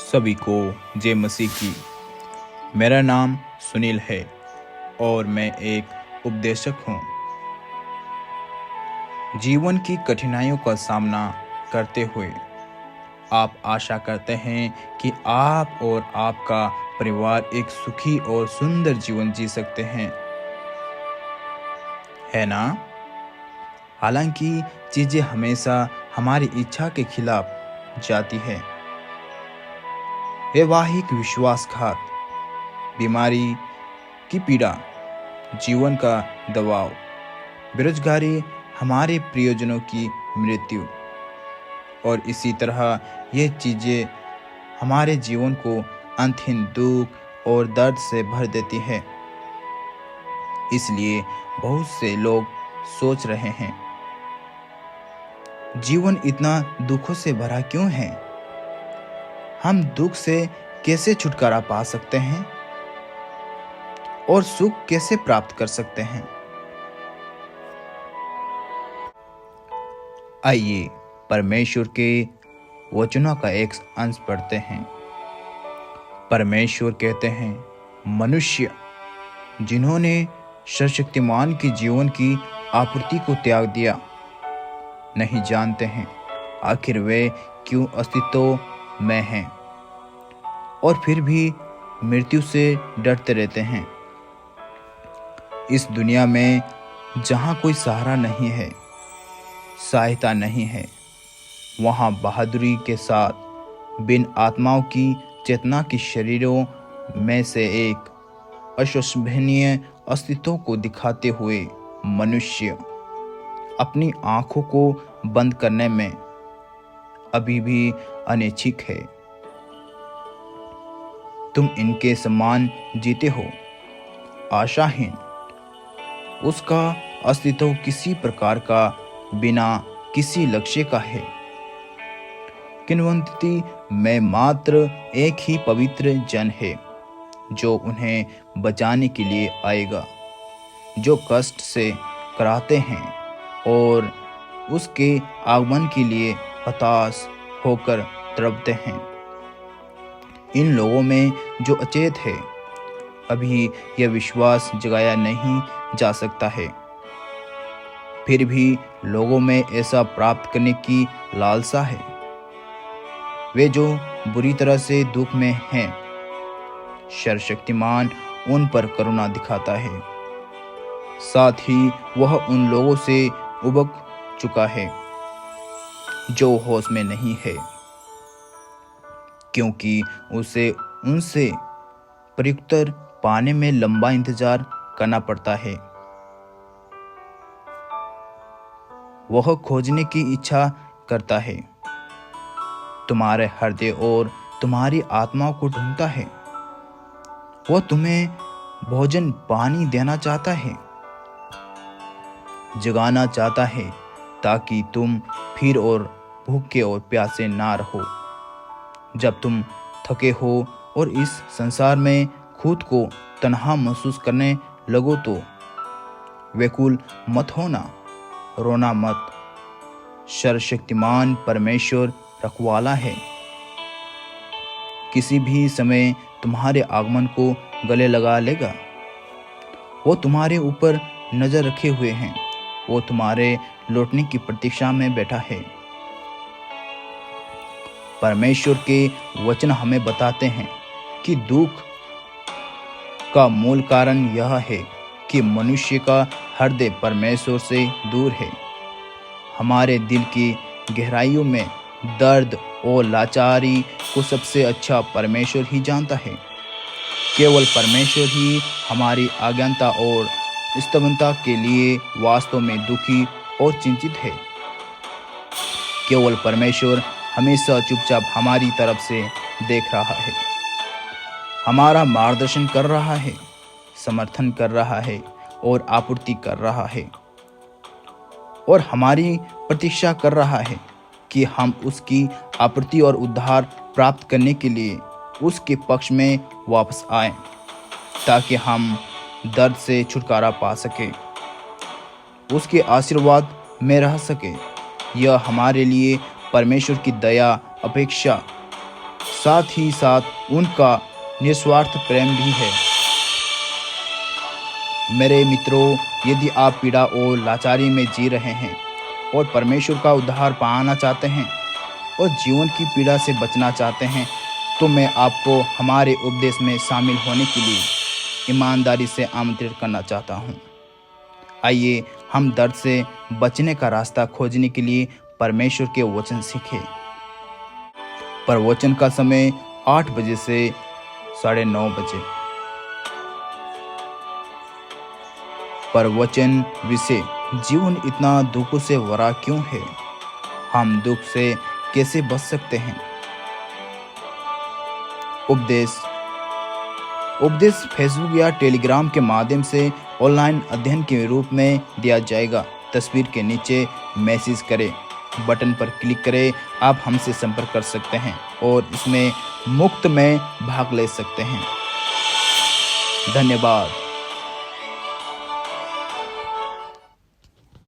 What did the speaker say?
सभी को जय मसीह की। मेरा नाम सुनील है और मैं एक उपदेशक हूँ। जीवन की कठिनाइयों का सामना करते हुए आप आशा करते हैं कि आप और आपका परिवार एक सुखी और सुंदर जीवन जी सकते हैं, है ना? हालांकि चीजें हमेशा हमारी इच्छा के खिलाफ जाती है। वैवाहिक विश्वासघात, बीमारी की पीड़ा, जीवन का दबाव, बेरोजगारी, हमारे प्रियजनों की मृत्यु और इसी तरह ये चीजें हमारे जीवन को अंतहीन दुख और दर्द से भर देती है। इसलिए बहुत से लोग सोच रहे हैं, जीवन इतना दुखों से भरा क्यों है? हम दुख से कैसे छुटकारा पा सकते हैं और सुख कैसे प्राप्त कर सकते हैं? आइए परमेश्वर के वचनों का एक अंश पढ़ते हैं। परमेश्वर कहते हैं, मनुष्य जिन्होंने सर्वशक्तिमान के जीवन की आपूर्ति को त्याग दिया, नहीं जानते हैं आखिर वे क्यों अस्तित्व में हैं और फिर भी मृत्यु से डरते रहते हैं। इस दुनिया में जहाँ कोई सहारा नहीं है, सहायता नहीं है, वहाँ बहादुरी के साथ बिन आत्माओं की चेतना की शरीरों में से एक अविश्वसनीय अस्तित्व को दिखाते हुए मनुष्य अपनी आंखों को बंद करने में अभी भी अनिच्छुक है। तुम इनके समान जीते हो, आशाहीन। उसका अस्तित्व किसी प्रकार का, बिना किसी लक्ष्य का है। किंवदंती में मात्र एक ही पवित्र जन है जो उन्हें बचाने के लिए आएगा, जो कष्ट से कराते हैं और उसके आगमन के लिए हताश होकर तड़पते हैं। इन लोगों में जो अचेत है, अभी यह विश्वास जगाया नहीं जा सकता है, फिर भी लोगों में ऐसा प्राप्त करने की लालसा है। वे जो बुरी तरह से दुख में हैं, सर्वशक्तिमान उन पर करुणा दिखाता है। साथ ही वह उन लोगों से उबक चुका है जो होश में नहीं है, क्योंकि उसे उनसे प्रत्युत्तर पाने में लंबा इंतजार करना पड़ता है। वह खोजने की इच्छा करता है, तुम्हारे हृदय और तुम्हारी आत्मा को ढूंढता है। वह तुम्हें भोजन पानी देना चाहता है, जगाना चाहता है, ताकि तुम फिर और भूखे और प्यासे ना रहो। जब तुम थके हो और इस संसार में खुद को तन्हा महसूस करने लगो तो व्याकुल मत होना, रोना मत। सर्वशक्तिमान परमेश्वर रखवाला है, किसी भी समय तुम्हारे आगमन को गले लगा लेगा। वो तुम्हारे ऊपर नजर रखे हुए हैं, वो तुम्हारे लौटने की प्रतीक्षा में बैठा है। परमेश्वर के वचन हमें बताते हैं कि दुख का मूल कारण यह है कि मनुष्य का हृदय परमेश्वर से दूर है। हमारे दिल की गहराइयों में दर्द और लाचारी को सबसे अच्छा परमेश्वर ही जानता है। केवल परमेश्वर ही हमारी अज्ञानता और स्तब्धता के लिए वास्तव में दुखी और चिंतित है। केवल परमेश्वर हमेशा चुपचाप हमारी तरफ से देख रहा है, हमारा मार्गदर्शन कर रहा है, समर्थन कर रहा है और आपूर्ति कर रहा है, और हमारी प्रतीक्षा कर रहा है कि हम उसकी आपूर्ति और उद्धार प्राप्त करने के लिए उसके पक्ष में वापस आएं, ताकि हम दर्द से छुटकारा पा सके, उसके आशीर्वाद में रह सके। यह हमारे लिए परमेश्वर की दया, अपेक्षा साथ ही साथ उनका निस्वार्थ प्रेम भी है। मेरे मित्रों, यदि आप पीड़ा और लाचारी में जी रहे हैं और परमेश्वर का उद्धार पाना चाहते हैं और जीवन की पीड़ा से बचना चाहते हैं, तो मैं आपको हमारे उपदेश में शामिल होने के लिए ईमानदारी से आमंत्रित करना चाहता हूँ। आइए हम दर्द से बचने का रास्ता खोजने के लिए परमेश्वर के वचन सीखें। प्रवचन का समय 8 बजे से 9:30 बजे। प्रवचन विषय: जीवन इतना दुखों से भरा क्यों है? हम दुख से कैसे बच सकते हैं? उपदेश फेसबुक या टेलीग्राम के माध्यम से ऑनलाइन अध्ययन के रूप में दिया जाएगा। तस्वीर के नीचे मैसेज करें बटन पर क्लिक करें। आप हमसे संपर्क कर सकते हैं और इसमें मुफ्त में भाग ले सकते हैं। धन्यवाद।